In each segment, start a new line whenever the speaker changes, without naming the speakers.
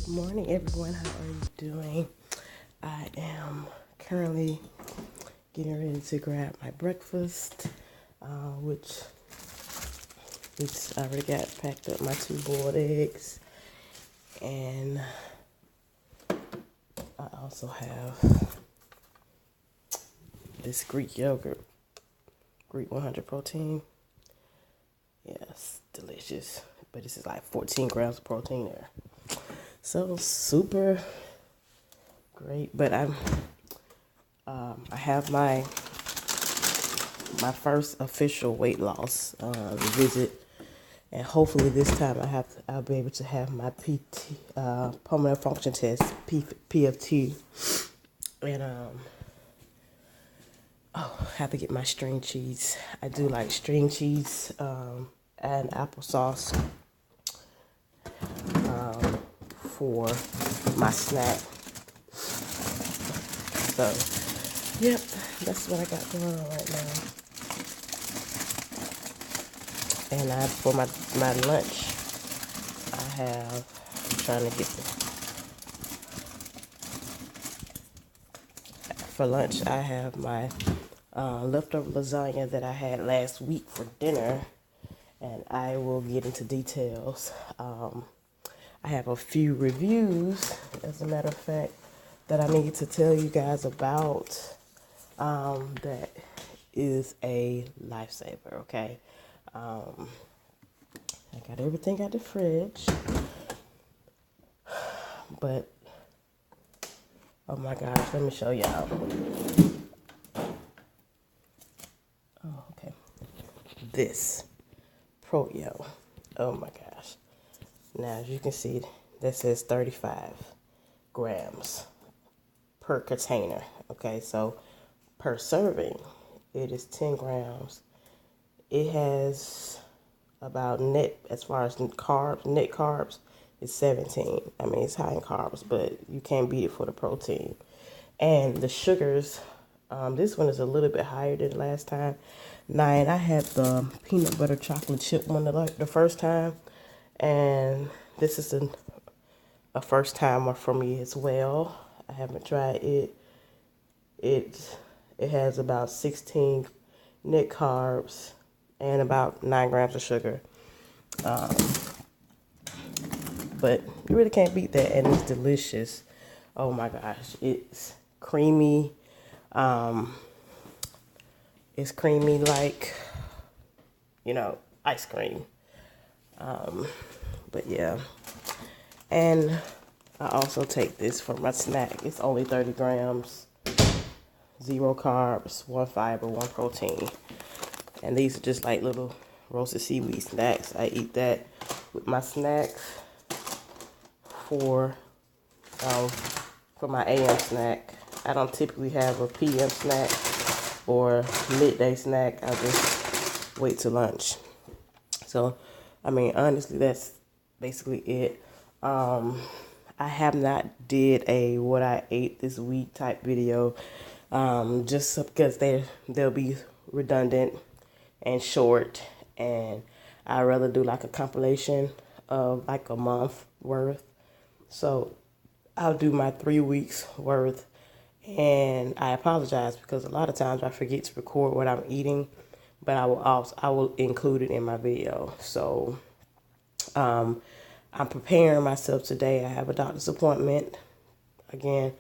Good morning, everyone. How are you doing? I am currently getting ready to grab my breakfast, which I already got packed up my 2 boiled eggs, and I also have this Greek yogurt, Greek 100 protein. Yes, delicious, but this is like 14 grams of protein there. So super great, but I have my first official weight loss visit, and hopefully this time I'll be able to have my pulmonary function test, PFT, and I have to get my string cheese. I do like string cheese and applesauce for my snack. So, yep, that's what I got going on right now. And for my lunch, I'm trying to get for lunch, I have my leftover lasagna that I had last week for dinner, and I will get into details. I have a few reviews, as a matter of fact, that I need to tell you guys about. That is a lifesaver, okay? I got everything out the fridge, but oh my gosh, let me show y'all. Oh, okay. This Pro-Yo. Oh my gosh. Now, as you can see, that says 35 grams per container. Okay, so per serving, it is 10 grams. It has about as far as net carbs, it's 17. I mean, it's high in carbs, but you can't beat it for the protein. And the sugars, this one is a little bit higher than last time. 9, I had the peanut butter chocolate chip one the first time, and this is a first timer for me as well. I haven't tried it. It has about 16 net carbs and about 9 grams of sugar. But you really can't beat that, and it's delicious. Oh my gosh, it's creamy. It's creamy like, ice cream. But yeah. And I also take this for my snack. It's only 30 grams, 0 carbs, 1 fiber, 1 protein. And these are just like little roasted seaweed snacks. I eat that with my snacks for my AM snack. I don't typically have a PM snack or midday snack. I just wait till lunch. So, I mean, honestly, that's basically it. I have not did a what I ate this week type video, just because they'll be redundant and short, and I'd rather do like a compilation of like a month worth. So I'll do my 3 weeks worth, and I apologize because a lot of times I forget to record what I'm eating, but I will include it in my video. So I'm preparing myself today. I have a doctor's appointment again,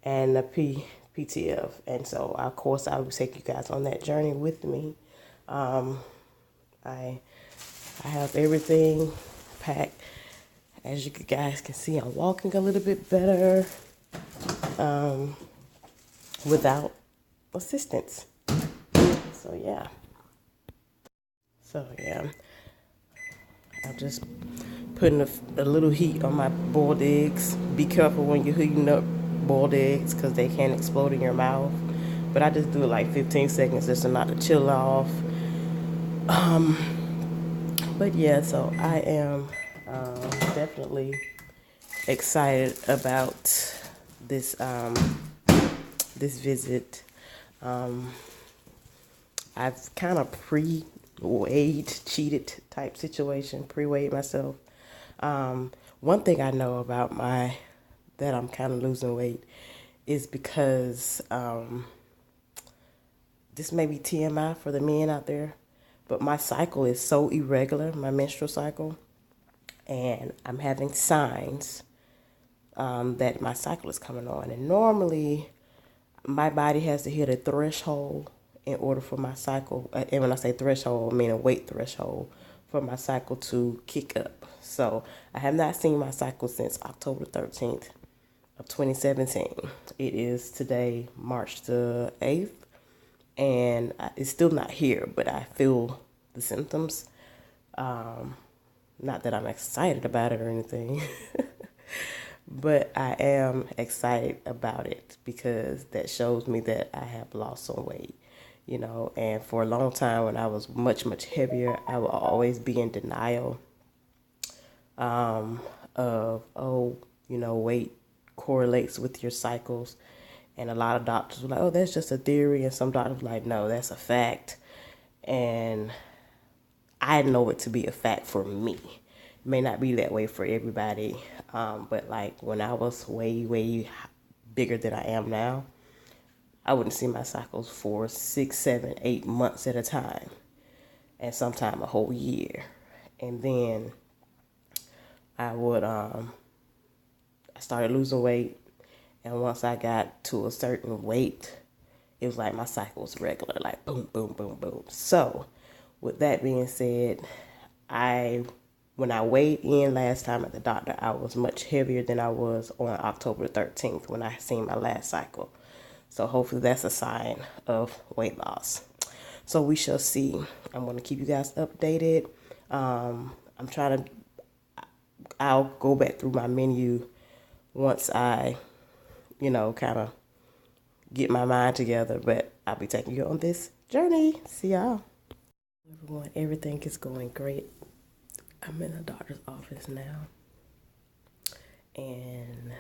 and a PTF, and so of course I will take you guys on that journey with me. I have everything packed. As you guys can see, I'm walking a little bit better without assistance. So yeah. I'm just putting a little heat on my boiled eggs. Be careful when you're heating up boiled eggs because they can explode in your mouth. But I just do it like 15 seconds just to knock the chill off. But yeah, so I am definitely excited about this this visit. I've kind of cheated type situation, pre-weighed myself. one thing I know about that I'm kind of losing weight is because this may be TMI for the men out there, but my cycle is so irregular, my menstrual cycle, and I'm having signs that my cycle is coming on. And normally my body has to hit a threshold in order for my cycle, and when I say threshold, I mean a weight threshold, for my cycle to kick up. So I have not seen my cycle since October 13th of 2017. It is today, March the 8th, and it's still not here, but I feel the symptoms. Not that I'm excited about it or anything, but I am excited about it because that shows me that I have lost some weight, you know. And for a long time, when I was much, much heavier, I would always be in denial of, oh, you know, weight correlates with your cycles. And a lot of doctors were like, oh, that's just a theory. And some doctors were like, no, that's a fact. And I know it to be a fact for me. It may not be that way for everybody. But like when I was way, way bigger than I am now, I wouldn't see my cycles for 6, 7, 8 months at a time. And sometime a whole year. And then I started losing weight. And once I got to a certain weight, it was like my cycle was regular, like boom, boom, boom, boom. So with that being said, when I weighed in last time at the doctor, I was much heavier than I was on October 13th when I seen my last cycle. So hopefully that's a sign of weight loss. So we shall see. I'm going to keep you guys updated. I'll go back through my menu once I, you know, kind of get my mind together, but I'll be taking you on this journey. See y'all. Everyone, everything is going great. I'm in the doctor's office now, and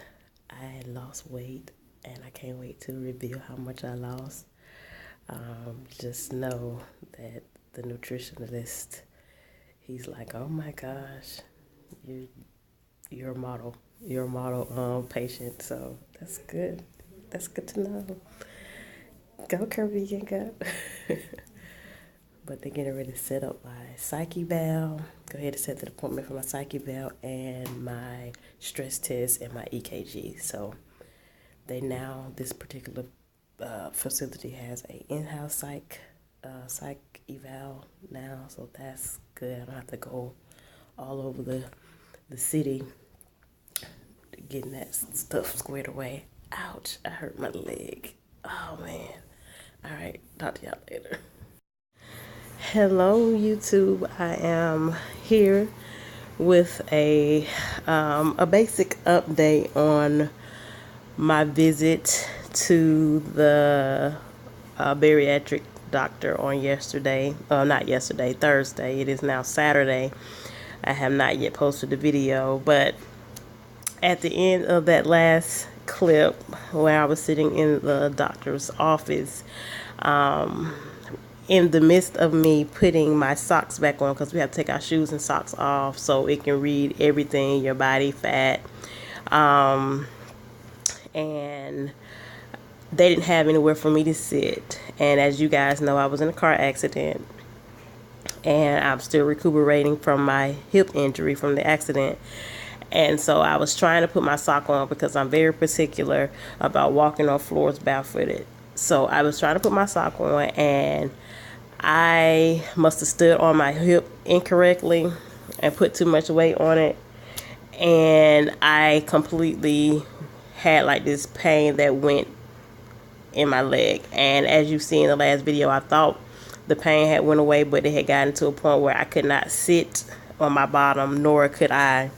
I lost weight, and I can't wait to reveal how much I lost. Just know that the nutritionist, he's like, oh my gosh, you're a model. You're a model patient, so that's good. That's good to know. Go Curvegan, go. But they're getting ready to set up my psyche eval. Go ahead and set the appointment for my psyche eval and my stress test and my EKG. So this particular facility has a in-house psych eval now, so that's good. I don't have to go all over the city getting that stuff squared away. Ouch, I hurt my leg. Oh man. All right, talk to y'all later. Hello YouTube, I am here with a basic update on my visit to the bariatric doctor on Thursday. It is now Saturday. I have not yet posted the video, but at the end of that last clip where I was sitting in the doctor's office, in the midst of me putting my socks back on, because we have to take our shoes and socks off so it can read everything, your body fat, and they didn't have anywhere for me to sit. And as you guys know, I was in a car accident, and I'm still recuperating from my hip injury from the accident. And so I was trying to put my sock on because I'm very particular about walking on floors barefooted. So I was trying to put my sock on, and I must have stood on my hip incorrectly and put too much weight on it. And I completely had like this pain that went in my leg. And as you see in the last video, I thought the pain had went away, but it had gotten to a point where I could not sit on my bottom, nor could I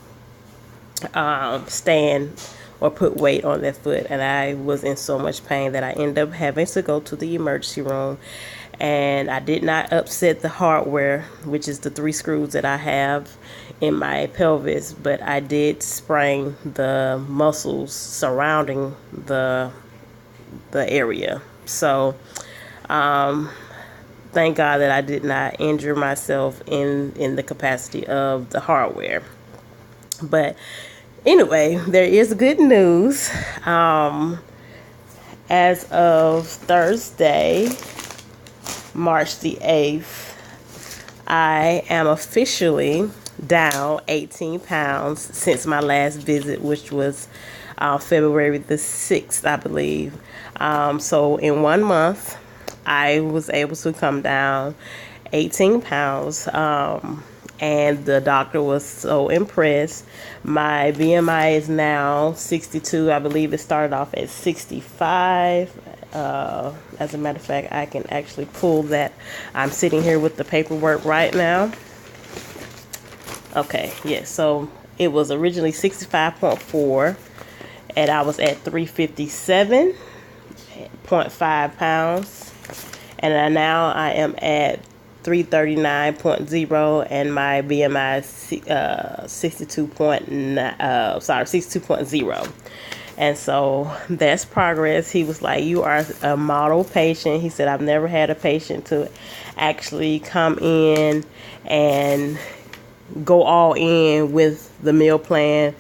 stand or put weight on that foot. And I was in so much pain that I ended up having to go to the emergency room. And I did not upset the hardware, which is the 3 screws that I have in my pelvis, but I did sprain the muscles surrounding the area. So thank God that I did not injure myself in the capacity of the hardware. But Anyway, there is good news. As of Thursday, March the 8th, I am officially down 18 pounds since my last visit, which was February the 6th, I believe. So in 1 month, I was able to come down 18 pounds. And the doctor was so impressed. My BMI is now 62. I believe it started off at 65. As a matter of fact, I can actually pull that. I'm sitting here with the paperwork right now. Okay, yes, so it was originally 65.4, and I was at 357.5 pounds, and now I am at 339.0, and my BMI is 62.0. And so that's progress. He was like, you are a model patient. He said, I've never had a patient to actually come in and go all in with the meal plan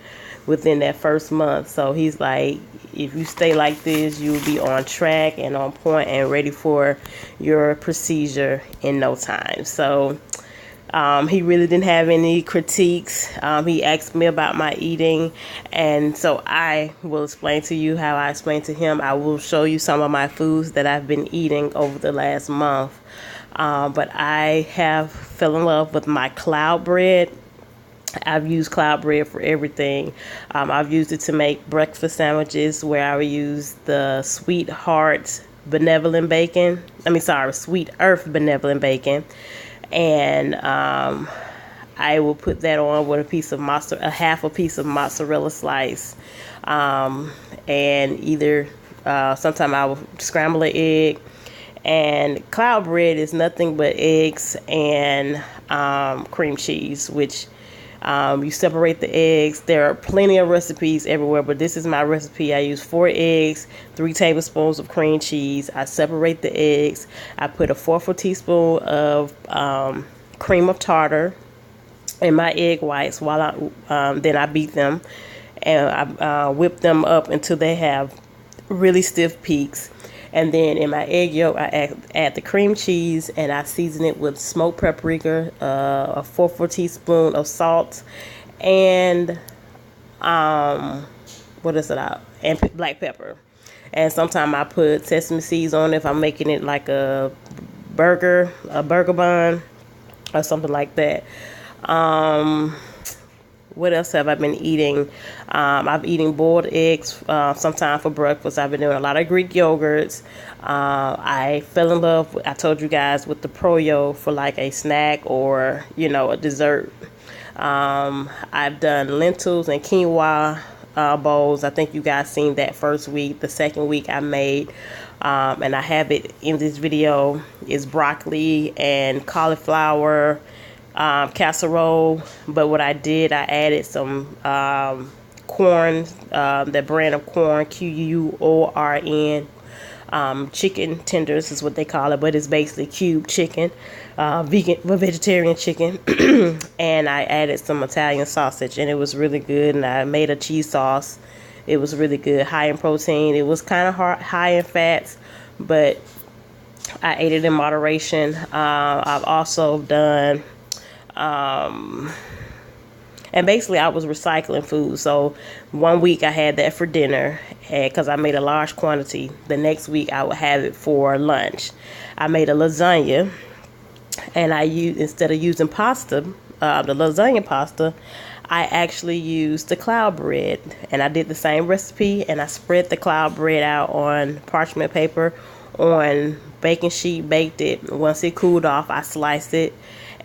within that first month. So he's like, if you stay like this, you'll be on track and on point and ready for your procedure in no time. So he really didn't have any critiques. He asked me about my eating, and so I will explain to you how I explained to him. I will show you some of my foods that I've been eating over the last month. But I have fell in love with my cloud bread. I've used cloud bread for everything. I've used it to make breakfast sandwiches, where I would use the Sweet Earth benevolent bacon, and I will put that on with half a piece of mozzarella slice, and either sometime I will scramble an egg. And cloud bread is nothing but eggs and cream cheese, which you separate the eggs. There are plenty of recipes everywhere, but this is my recipe. I use 4 eggs, 3 tablespoons of cream cheese. I separate the eggs. I put a 1/4 teaspoon of cream of tartar in my egg whites then I beat them, and I whip them up until they have really stiff peaks. And then in my egg yolk, I add the cream cheese, and I season it with smoked paprika, a 1/4 teaspoon of salt, and and black pepper. And sometimes I put sesame seeds on it if I'm making it like a burger bun or something like that. What else have I been eating? I've eaten boiled eggs sometime for breakfast. I've been doing a lot of Greek yogurts. I fell in love, I told you guys, with the Pro-Yo for like a snack or, a dessert. I've done lentils and quinoa bowls. I think you guys seen that first week. The second week I made, and I have it in this video, is broccoli and cauliflower casserole. But what I did, I added some corn, that brand of corn, QUORN, chicken tenders is what they call it, but it's basically cube chicken, vegetarian chicken. And I added some Italian sausage, and it was really good. And I made a cheese sauce. It was really good, high in protein. It was kind of high in fats, but I ate it in moderation. I've also done and basically I was recycling food. So 1 week I had that for dinner, because I made a large quantity. The next week I would have it for lunch. I made a lasagna, and instead of using pasta, the lasagna pasta, I actually used the cloud bread. And I did the same recipe, and I spread the cloud bread out on parchment paper on baking sheet, baked it. Once it cooled off, I sliced it,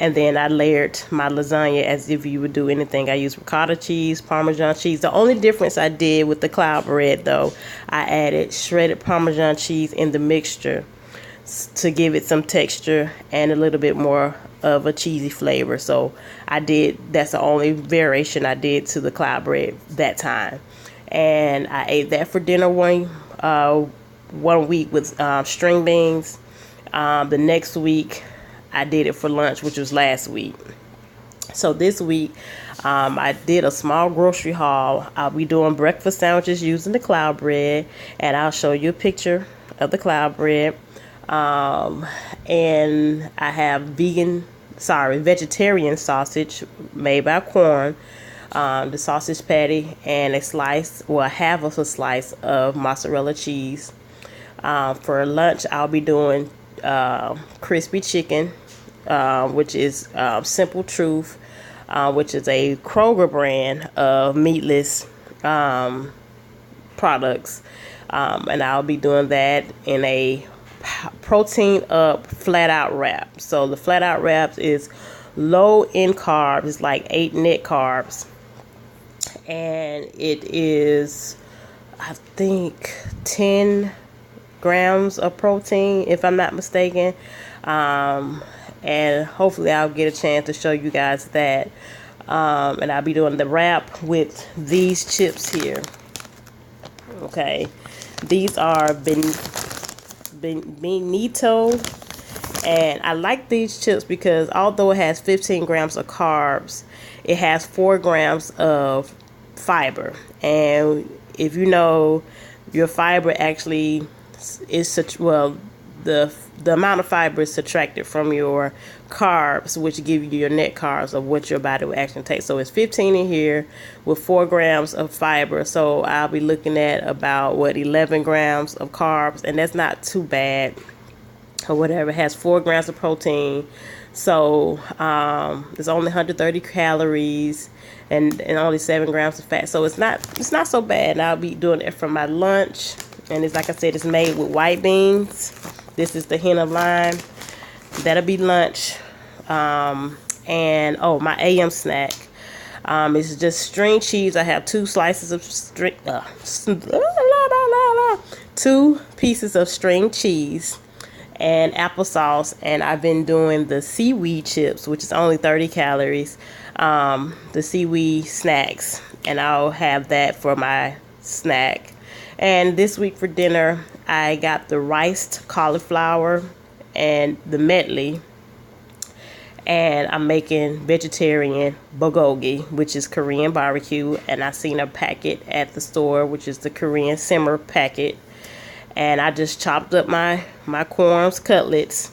and then I layered my lasagna as if you would do anything. I used ricotta cheese, Parmesan cheese. The only difference I did with the cloud bread, though, I added shredded Parmesan cheese in the mixture to give it some texture and a little bit more of a cheesy flavor. So that's the only variation I did to the cloud bread that time. And I ate that for dinner one week with string beans. The next week I did it for lunch, which was last week. So this week I did a small grocery haul. I'll be doing breakfast sandwiches using the cloud bread, and I'll show you a picture of the cloud bread. And I have vegetarian sausage made by corn, the sausage patty, and half of a slice of mozzarella cheese. For lunch, I'll be doing crispy chicken, which is Simple Truth, which is a Kroger brand of meatless products. And I'll be doing that in a protein up flat out wrap. So the flat out wraps is low in carbs. It's like 8 net carbs. And it is, I think, 10 grams of protein, if I'm not mistaken. And hopefully I'll get a chance to show you guys that. And I'll be doing the wrap with these chips here. Okay, these are Benito, and I like these chips because although it has 15 grams of carbs, it has 4 grams of fiber. And if you know, your fiber actually is the amount of fiber is subtracted from your carbs, which give you your net carbs of what your body will actually take. So it's 15 in here with 4 grams of fiber. So I'll be looking at about 11 grams of carbs, and that's not too bad or whatever. It has 4 grams of protein. So it's only 130 calories and only 7 grams of fat. So it's not so bad. And I'll be doing it for my lunch. And it's, like I said, it's made with white beans. This is the hen of lime. That'll be lunch. And my AM snack. It's just string cheese. I have 2 slices of 2 pieces of string cheese and applesauce. And I've been doing the seaweed chips, which is only 30 calories. The seaweed snacks. And I'll have that for my snack. And this week for dinner, I got the riced cauliflower and the medley. And I'm making vegetarian bulgogi, which is Korean barbecue. And I seen a packet at the store, which is the Korean simmer packet. And I just chopped up my corns cutlets.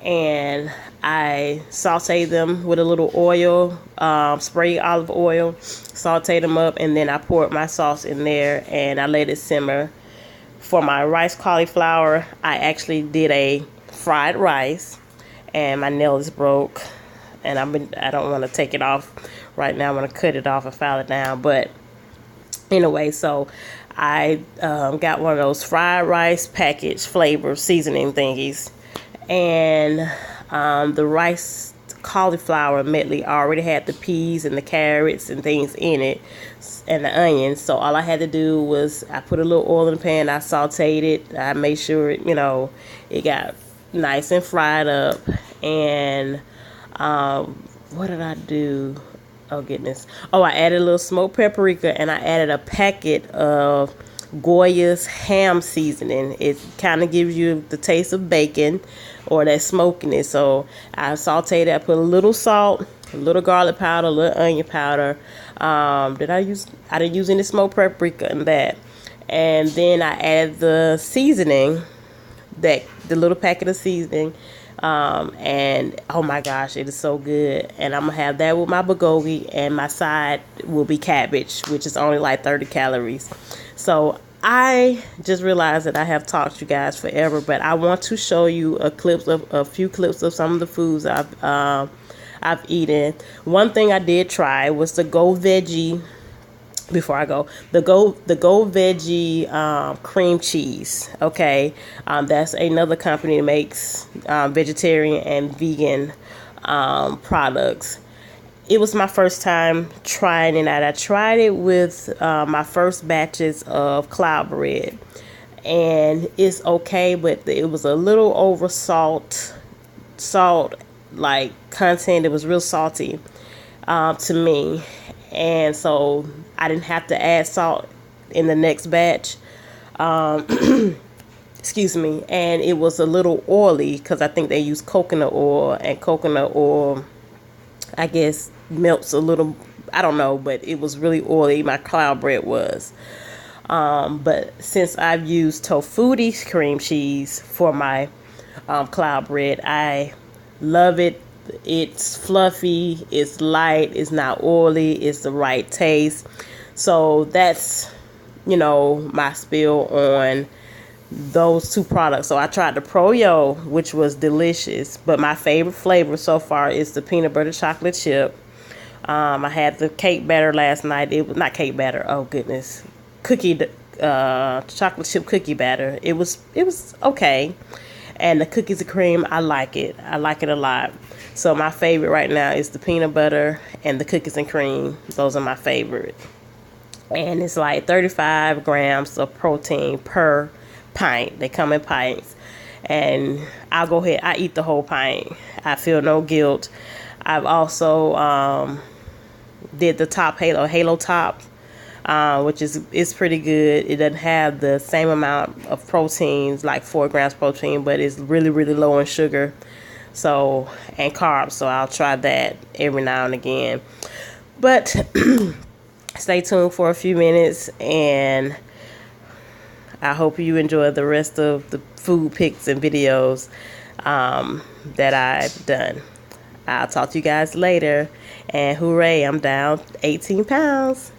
And I sauteed them with a little oil, spray olive oil, sauteed them up, and then I poured my sauce in there and I let it simmer. For my rice cauliflower, I actually did a fried rice, and my nail is broke, and I don't want to take it off right now. I'm going to cut it off and file it down. But anyway, so I got one of those fried rice package flavor seasoning thingies. And the rice cauliflower medley already had the peas and the carrots and things in it, and the onions. So all I had to do was I put a little oil in the pan, I sauteed it, I made sure it got nice and fried up. And what did I do? Oh goodness. I added a little smoked paprika, and I added a packet of Goya's ham seasoning. It kind of gives you the taste of bacon or that smokiness. So I sauteed it. I put a little salt, a little garlic powder, a little onion powder. I didn't use any smoked paprika in that. And then I added the seasoning, the little packet of seasoning. And oh my gosh, it is so good. And I'm gonna have that with my bulgogi, and my side will be cabbage, which is only like 30 calories. So I just realized that I have talked to you guys forever, but I want to show you a few clips of some of the foods I've eaten. One thing I did try was the Go Veggie. Before I go, the Go Veggie cream cheese. Okay, that's another company that makes vegetarian and vegan products. It was my first time trying it out. I tried it with my first batches of cloud bread, and it's okay, but it was a little over salt like content. It was real salty to me, and so I didn't have to add salt in the next batch. Excuse me. And it was a little oily because I think they use coconut oil, and coconut oil, I guess, melts a little I don't know, but it was really oily. My cloud bread was. But since I've used tofutti cream cheese for my cloud bread, I love it. It's fluffy, it's light, it's not oily, it's the right taste. So that's, my spill on those two products. So I tried the Pro-Yo, which was delicious, but my favorite flavor so far is the peanut butter chocolate chip. I had the cake batter last night. It was not cake batter. Oh goodness, cookie, chocolate chip cookie batter. It was okay, and the cookies and cream. I like it. I like it a lot. So my favorite right now is the peanut butter and the cookies and cream. Those are my favorite. And it's like 35 grams of protein per pint. They come in pints. And I'll go ahead. I eat the whole pint. I feel no guilt. I've also did the top Halo top, which is pretty good. It doesn't have the same amount of proteins, like 4 grams protein, but it's really, really low in sugar. So, and carbs. So I'll try that every now and again. But stay tuned for a few minutes, and I hope you enjoy the rest of the food pics and videos that I've done. I'll talk to you guys later. And hooray, I'm down 18 pounds.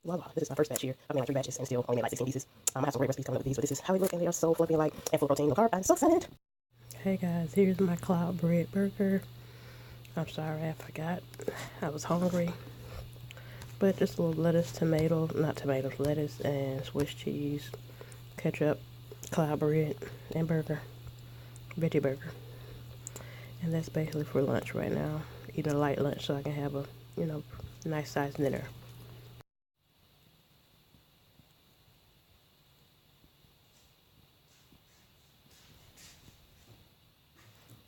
Voila, this is my first batch here. I made like 3 batches and still only made like 16 pieces. I have some great recipes coming up with these, but this is how they look, and they are so fluffy and light and full of protein and carb. I'm so excited. Hey guys, here's my cloud bread burger. I'm sorry, I forgot. I was hungry. But just a little lettuce, lettuce and Swiss cheese, ketchup, cloud bread, and burger. Veggie burger. And that's basically for lunch right now. Eating a light lunch so I can have a, nice sized dinner.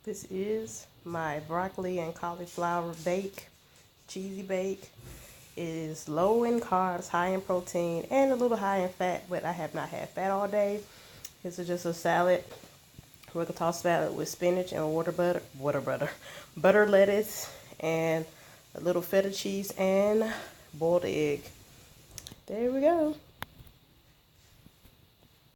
This is my broccoli and cauliflower bake, cheesy bake. It is low in carbs, high in protein, and a little high in fat, but I have not had fat all day. This is just a salad, ricotta salad with spinach and butter lettuce, and a little feta cheese and boiled egg. There we go.